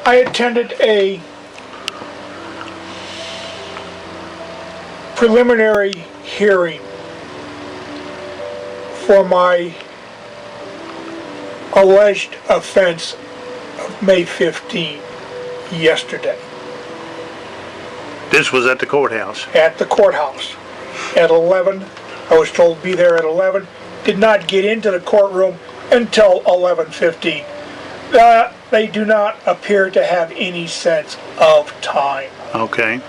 I attended a preliminary hearing for my alleged offense of May 15 yesterday This was at the courthouse. at the courthouse at 11. I was told to be there at 11. Did not get into the courtroom until 11:15. They do not appear to have any sense of time. Okay.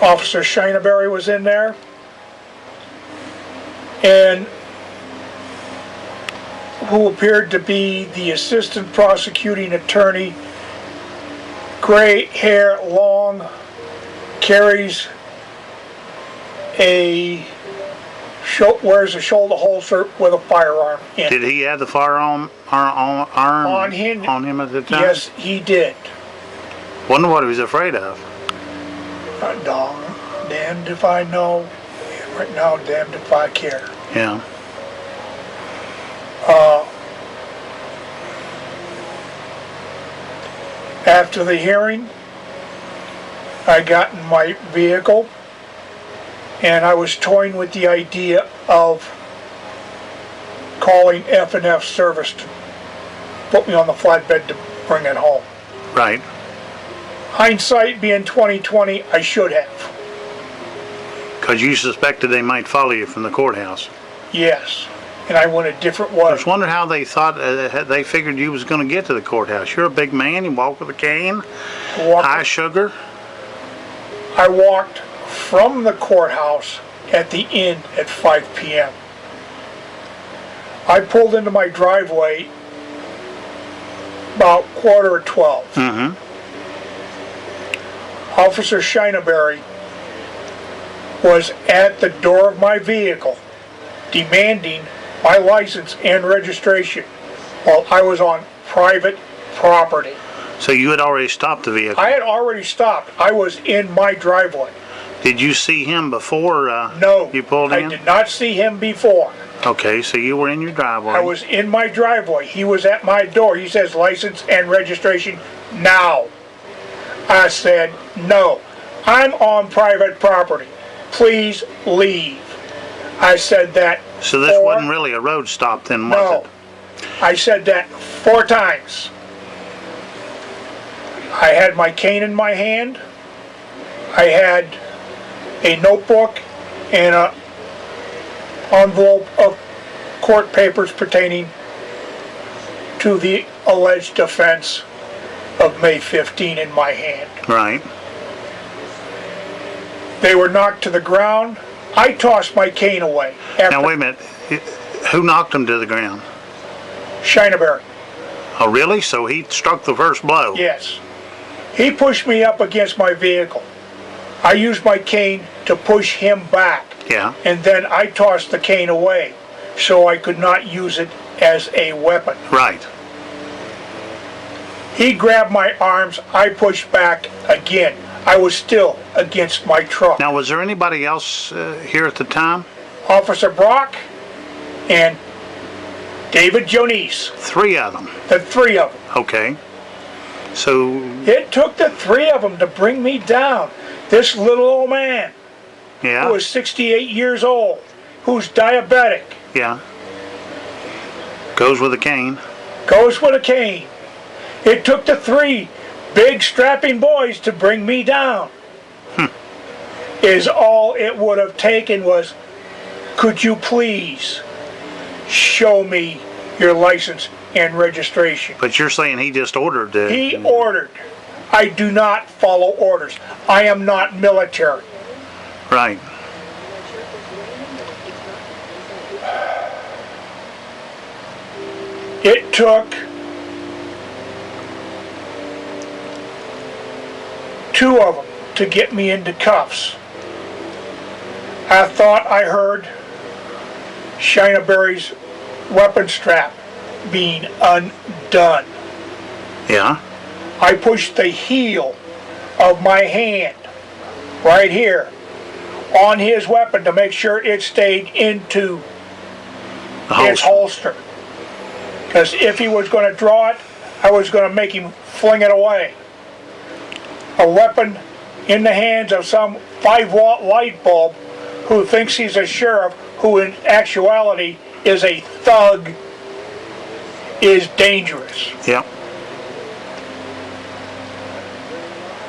Officer Shineberry was in there, and who appeared to be the assistant prosecuting attorney, gray hair, long, carries wears a shoulder holster with a firearm in it. Did he have the firearm On him. on him at the time? Yes, he did. Wonder what he was afraid of. Damned if I know. Right now, damned if I care. Yeah. After the hearing, I got in my vehicle, and I was toying with the idea of calling F&F service to put me on the flatbed to bring it home. Right. Hindsight being 2020, I should have. Because you suspected they might follow you from the courthouse. Yes, and I went a different way. I was wondering how they thought, they figured you was going to get to the courthouse. You're a big man, you walk with a cane, high sugar. I walked from the courthouse at the inn at 5 p.m. I pulled into my driveway about 11:45. Mm-hmm. Officer Shineberry was at the door of my vehicle demanding my license and registration while I was on private property. So you had already stopped the vehicle. I had already stopped. I was in my driveway. Did you see him before No, you pulled in? I did not see him before. Okay, so you were in your driveway. I was in my driveway. He was at my door. He says, license and registration now. I said, no, I'm on private property. Please leave. I said that. So this wasn't really a road stop then, was No. it? I said that 4 times. I had my cane in my hand. I had a notebook and an envelope of court papers pertaining to the alleged offense of May 15 in my hand. Right. They were knocked to the ground. I tossed my cane away. Now wait a minute. Who knocked him to the ground? Shineberry. Oh really? So he struck the first blow? Yes. He pushed me up against my vehicle. I used my cane to push him back. Yeah. And then I tossed the cane away so I could not use it as a weapon. Right. He grabbed my arms. I pushed back again. I was still against my truck. Now was there anybody else here at the time? Officer Brock and David Jones. 3 of them. The 3 of them. Okay. So It took the 3 of them to bring me down. This little old man yeah. who was 68 years old, who's diabetic, Yeah. Goes with a cane. goes with a cane. It took the 3 big strapping boys to bring me down. Is all it would have taken was, could you please show me your license and registration? But you're saying he just ordered the... He ordered. I do not follow orders. I am not military. Right. It took 2 of them to get me into cuffs. I thought I heard Shineberry's weapon strap being undone. Yeah. I pushed the heel of my hand right here on his weapon to make sure it stayed into The his holster. holster. Because if he was going to draw it, I was going to make him fling it away. A weapon in the hands of some 5-watt light bulb who thinks he's a sheriff, who in actuality is a thug, is dangerous. Yep.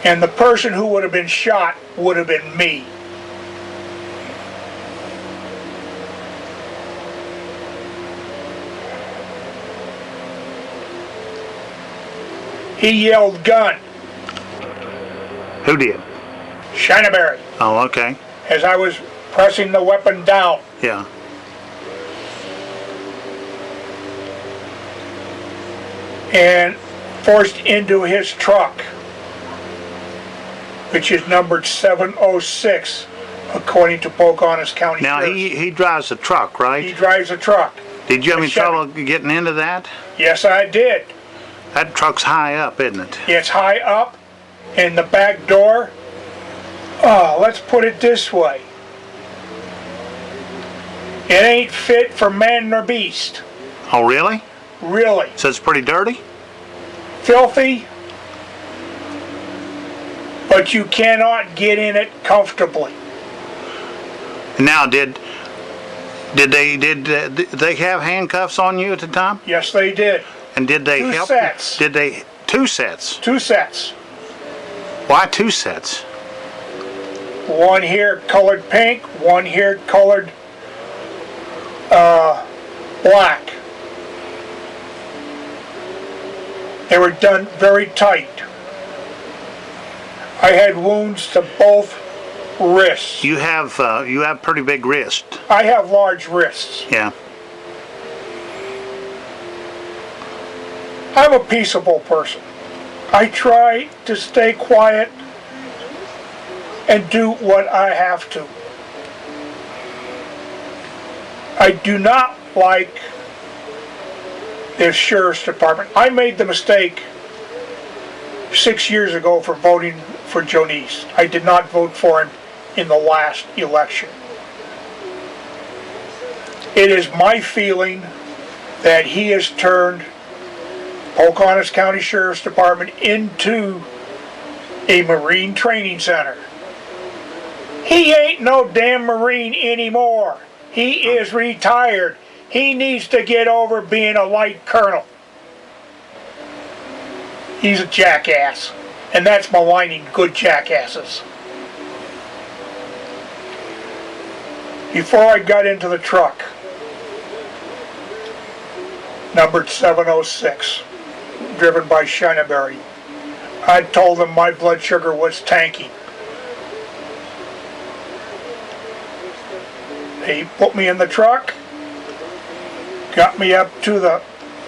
And the person who would have been shot would have been me. He yelled gun. Who did? Shinaberry, Oh, okay. as I was pressing the weapon down. Yeah. And forced into his truck, which is numbered 706, according to Pocahontas County Now, Sheriff's. he drives a truck, He right? drives a truck. Did you have any Chevy. trouble getting into that? Yes, I did. That truck's high up, isn't it? It's high up in the back door. Let's put it this way. It ain't fit for man nor beast. Oh, really? Really. So it's pretty dirty? Filthy, but you cannot get in it comfortably. Now, did they have handcuffs on you at the time? Yes, they did. And did they Two help sets. you? Did they 2 sets? 2 sets. Why 2 sets? One here colored pink, one here colored black. They were done very tight. I had wounds to both wrists. You have pretty big wrist. I have large wrists. Yeah. I'm a peaceable person. I try to stay quiet and do what I have to. I do not like the sheriff's department. I made the mistake 6 years ago for voting for Jonice. I did not vote for him in the last election. It is my feeling that he has turned Pocahontas County Sheriff's Department into a Marine training center. He ain't no damn Marine anymore. He is retired. He needs to get over being a light colonel. He's a jackass. And that's maligning good jackasses. Before I got into the truck, numbered 706, driven by Shinaberry, I told them my blood sugar was tanking. They put me in the truck, got me up to the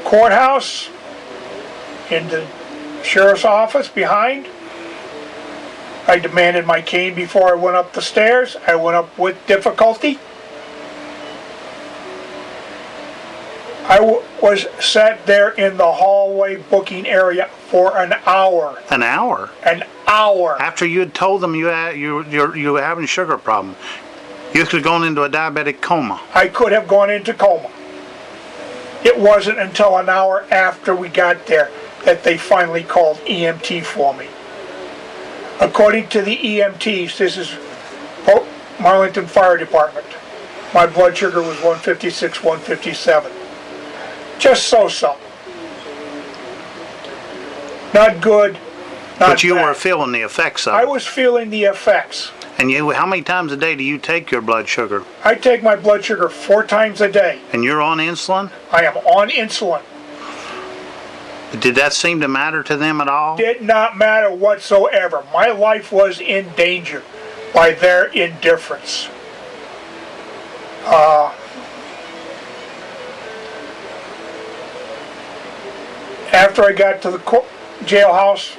courthouse, in the sheriff's office behind. I demanded my cane before I went up the stairs. I went up with difficulty. I was sat there in the hallway booking area for an hour. An hour? An hour. After you had told them you were having a sugar problem. You could have gone into a diabetic coma. I could have gone into coma. It wasn't until an hour after we got there that they finally called EMT for me. According to the EMTs, this is Marlington Fire Department, my blood sugar was 156, 157. Just so-so. Not good, not But you bad. were feeling the effects of I it. was feeling the effects. And how many times a day do you take your blood sugar? I take my blood sugar 4 times a day. And you're on insulin? I am on insulin. Did that seem to matter to them at all? Did not matter whatsoever. My life was in danger by their indifference. After I got to the jailhouse,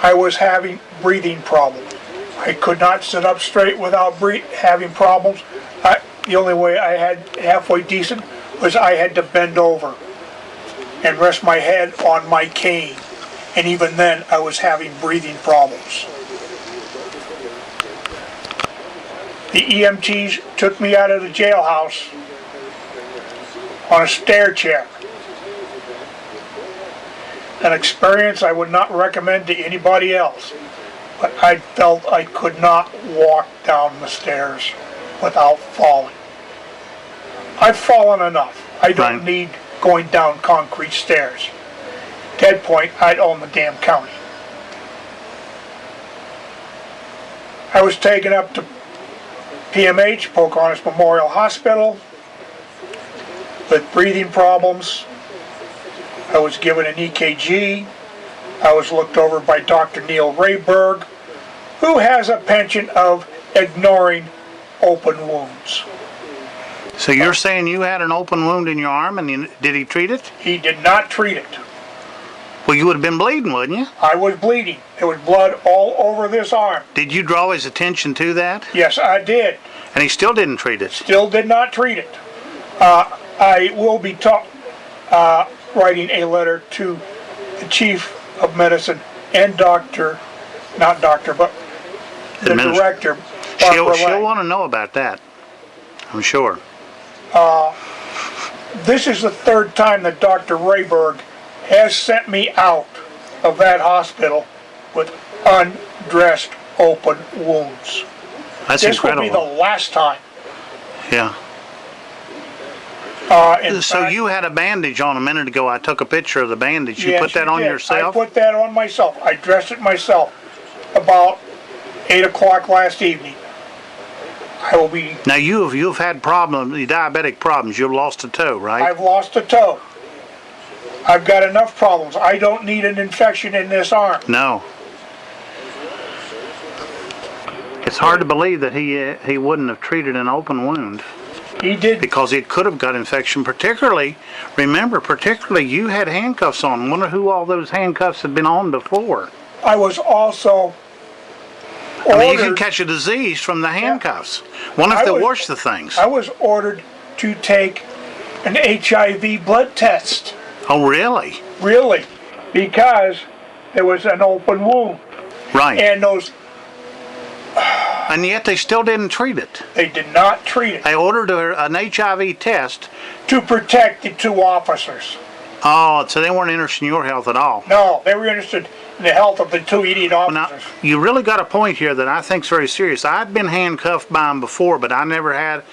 I was having breathing problems. I could not sit up straight without having problems. The only way I had halfway decent was I had to bend over and rest my head on my cane. And even then, I was having breathing problems. The EMTs took me out of the jailhouse on a stair chair. an experience I would not recommend to anybody else. But I felt I could not walk down the stairs without falling. I've fallen enough. I don't Right. need going down concrete stairs. At that point, I'd own the damn county. I was taken up to PMH, Pocahontas Memorial Hospital, with breathing problems. I was given an EKG. I was looked over by Dr. Neil Rayberg, who has a penchant of ignoring open wounds. So you're saying you had an open wound in your arm, and did he treat it? He did not treat it. Well, you would have been bleeding, wouldn't you? I was bleeding. There was blood all over this arm. Did you draw his attention to that? Yes, I did. And he still didn't treat it? Still did not treat it. I will be writing a letter to the chief of medicine and but the director, Barbara She'll Lang. want to know about that, I'm sure. This is the third time that Dr. Rayberg has sent me out of that hospital with undressed open wounds. That's This incredible. will be the last time. Yeah. In So fact, you had a bandage on a minute ago. I took a picture of the bandage. You yes, put that on did. yourself? I put that on myself. I dressed it myself about 8 o'clock last evening. I will be... Now you've had problems, diabetic problems. You've lost a toe, right? I've lost a toe. I've got enough problems. I don't need an infection in this arm. No. It's hard to believe that he wouldn't have treated an open wound, He did. because it could have got infection. Particularly you had handcuffs on. Wonder who all those handcuffs had been on before. I was also I mean, you can ordered... catch a disease from the handcuffs. Wonder if I they was- wash the things. I was ordered to take an HIV blood test. Oh, really? Really. Because there was an open wound. Right. And those... And yet they still didn't treat it. They did not treat it They ordered an HIV test. to protect the two officers. Oh, so they weren't interested in your health at all. No, they were interested in the health of the two idiot Now, officers. you really got a point here that I think is very serious. I'd been handcuffed by them before, but I never had,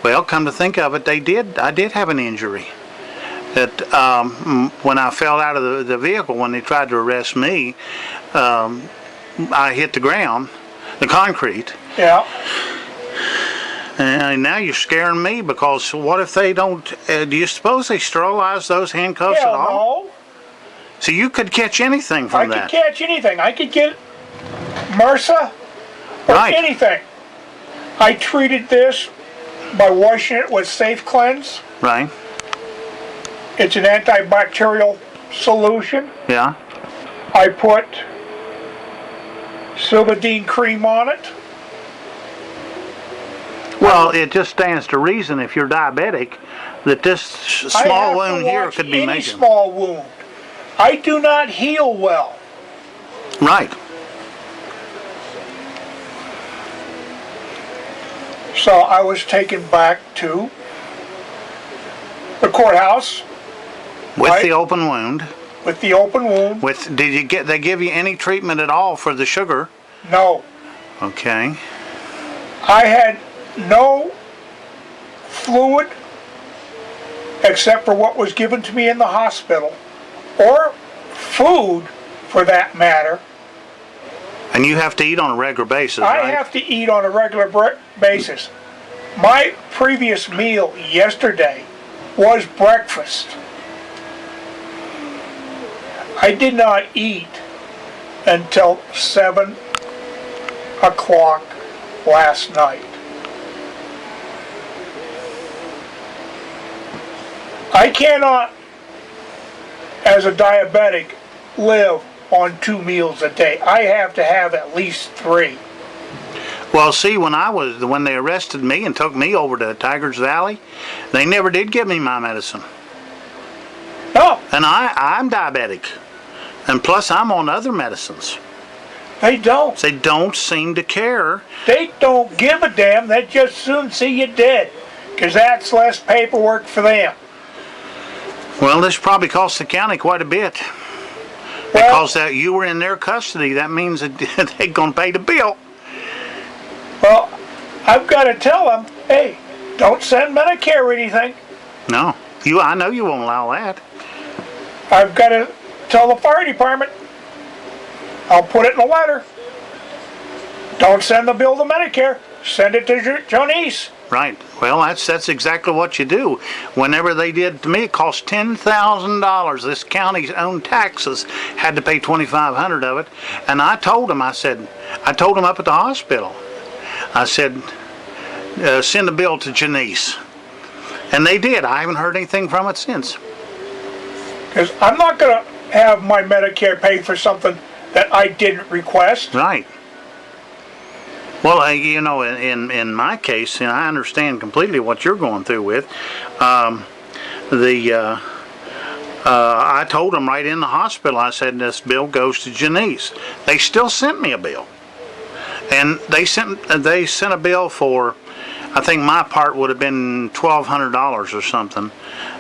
well, come to think of it, I did have an injury. That when I fell out of the vehicle, when they tried to arrest me, I hit the ground, the concrete. Yeah. And now you're scaring me, because what if they don't, do you suppose they sterilize those handcuffs at all? Hell no. So you could catch anything I from could that. catch anything. I could get MRSA or Right. anything. I treated this by washing it with Safe Cleanse. Right, It's an antibacterial solution. yeah. I put Silvadene cream on it. Well, it just stands to reason, if you're diabetic, that this I small have wound to here watch could be any major. small wound. I do not heal well. Right. So I was taken back to the courthouse With Right. the open wound. with the open wound. They give you any treatment at all for the sugar? No, Okay. I had no fluid except for what was given to me in the hospital, or food for that matter. And you have to eat on a regular basis, I right? have to eat on a regular basis. My previous meal yesterday was breakfast. I did not eat until 7 o'clock last night. I cannot, as a diabetic, live on 2 meals a day. I have to have at least 3. Well, see, when they arrested me and took me over to Tigers Valley, they never did give me my medicine. No, And I'm diabetic. And plus, I'm on other medicines. they don't. They don't seem to care. They don't give a damn. They just soon see you dead, because that's less paperwork for them. Well, this probably cost the county quite a bit. Because that you were in their custody, that means that they're going to pay the bill. Well, I've got to tell them, hey, don't send Medicare or anything. No, I know you won't allow that. I've got to tell the fire department. I'll put it in a letter. Don't send the bill to Medicare. Send it to Jonice. Right. Well, that's exactly what you do. Whenever they did to me, it cost $10,000. This county's own taxes had to pay $2,500 of it, and I told them up at the hospital. I said, send the bill to Janice, and they did. I haven't heard anything from it since. Because I'm not going to have my Medicare pay for something that I didn't request. Right. Well, in my case, I understand completely what you're going through with. I told them right in the hospital, I said, this bill goes to Janice. They still sent me a bill. And they sent a bill for, I think my part would have been $1,200 or something.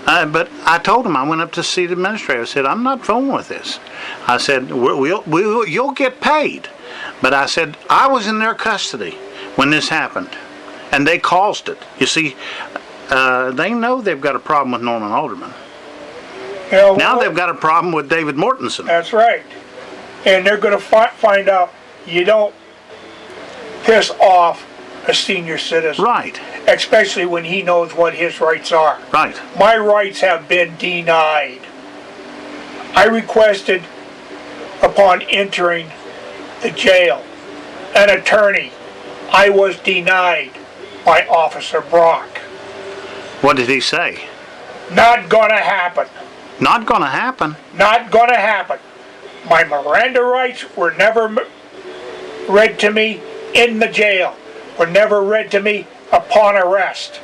But I told them, I went up to see the administrator. I said, I'm not fooling with this. I said, you'll get paid. But I said, I was in their custody when this happened, and they caused it. You see, they know they've got a problem with Norman Alderman. Now they've got a problem with David Mortensen. That's right. And they're going to find out you don't piss off a senior citizen. Right. Especially when he knows what his rights are. Right. My rights have been denied. I requested, upon entering the jail, an attorney. I was denied by Officer Brock. What did he say? Not gonna happen. Not gonna happen? Not gonna happen. My Miranda rights were never read to me in the jail. Were never read to me upon arrest.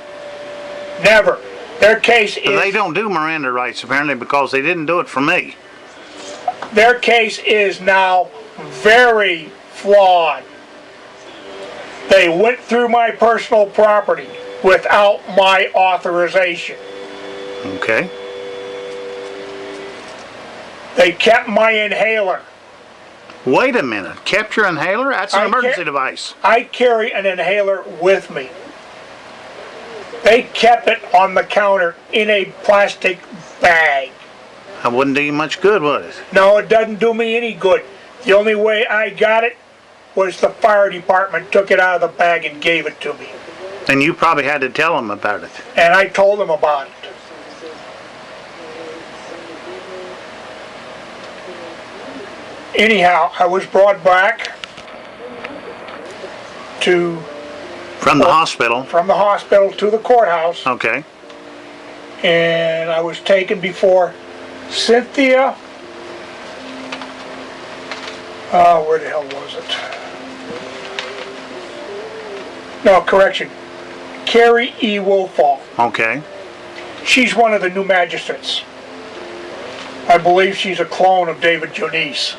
Never. Their case is... But they don't do Miranda rights, apparently, because they didn't do it for me. Their case is now very flawed. They went through my personal property without my authorization. Okay. They kept my inhaler. Wait a minute. Kept your inhaler? That's an emergency device. I carry an inhaler with me. They kept it on the counter in a plastic bag. That wouldn't do you much good, would it? No, it doesn't do me any good. The only way I got it was the fire department took it out of the bag and gave it to me. And you probably had to tell them about it. And I told them about it. Anyhow, I was brought back from the hospital to the courthouse. Okay. And I was taken before Cynthia. Where the hell was it? No, correction. Carrie E. Wolfall. Okay. She's one of the new magistrates. I believe she's a clone of David Jonice.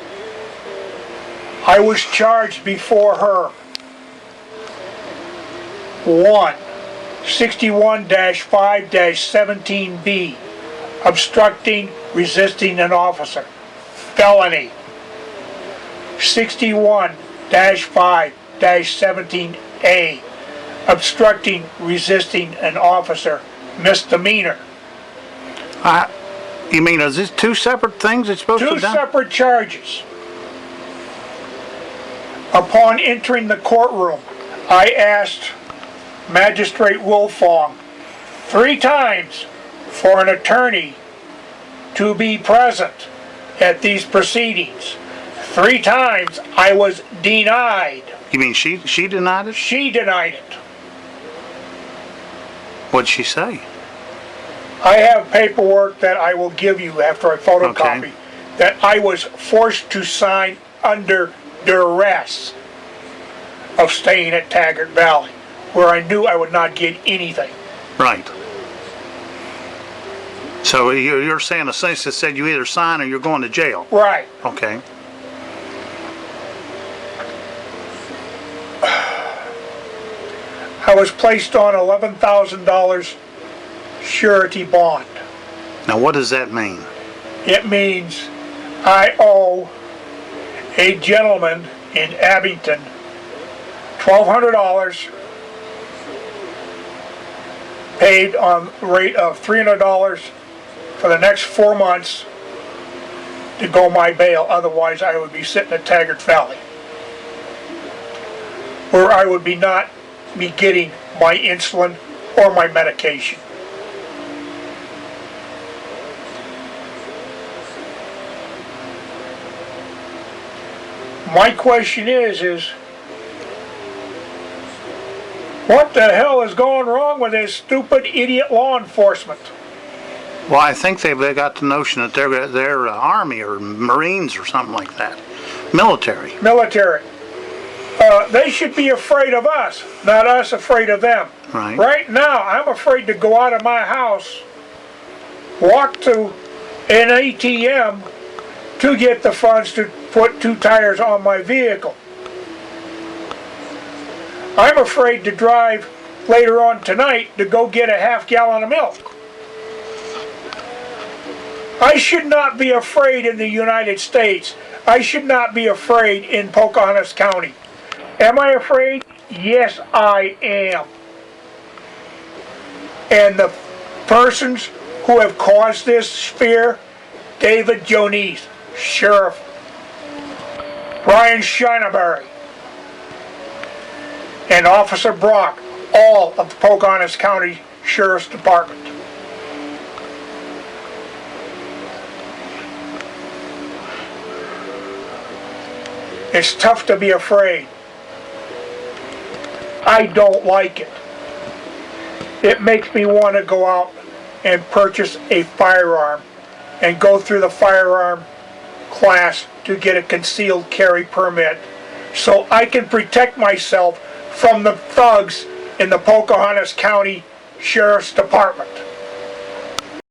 I was charged before her. 1. 61-5-17B. Obstructing, resisting an officer. Felony. 61-5-17A. Obstructing, resisting an officer. Misdemeanor. You mean, is this two separate things it's supposed to be Two done? separate charges. Upon entering the courtroom, I asked Magistrate Wolfong 3 times for an attorney to be present at these proceedings. 3 times I was denied. You mean she denied it? She denied it. What'd she say? I have paperwork that I will give you after I photocopy Okay. that I was forced to sign under duress of staying at Taggart Valley, where I knew I would not get anything. Right. So you're saying a sentence that said you either sign or you're going to jail. Right. Okay. I was placed on $11,000 surety bond. Now what does that mean? It means I owe a gentleman in Abington $1,200 paid on the rate of $300 for the next 4 months to go my bail. Otherwise, I would be sitting at Taggart Valley, where I would not be getting my insulin or my medication. My question is what the hell is going wrong with this stupid idiot law enforcement? Well, I think they've got the notion that they're Army or Marines or something like that. Military. Military. They should be afraid of us, not us afraid of them. Right. Right now, I'm afraid to go out of my house, walk to an ATM to get the funds to put 2 tires on my vehicle. I'm afraid to drive later on tonight to go get a half gallon of milk. I should not be afraid in the United States. I should not be afraid in Pocahontas County. Am I afraid? Yes, I am. And the persons who have caused this fear, David Jones, Sheriff, Brian Shineberry, and Officer Brock, all of the Pocahontas County Sheriff's Department. It's tough to be afraid. I don't like it. It makes me want to go out and purchase a firearm and go through the firearm class to get a concealed carry permit so I can protect myself from the thugs in the Pocahontas County Sheriff's Department.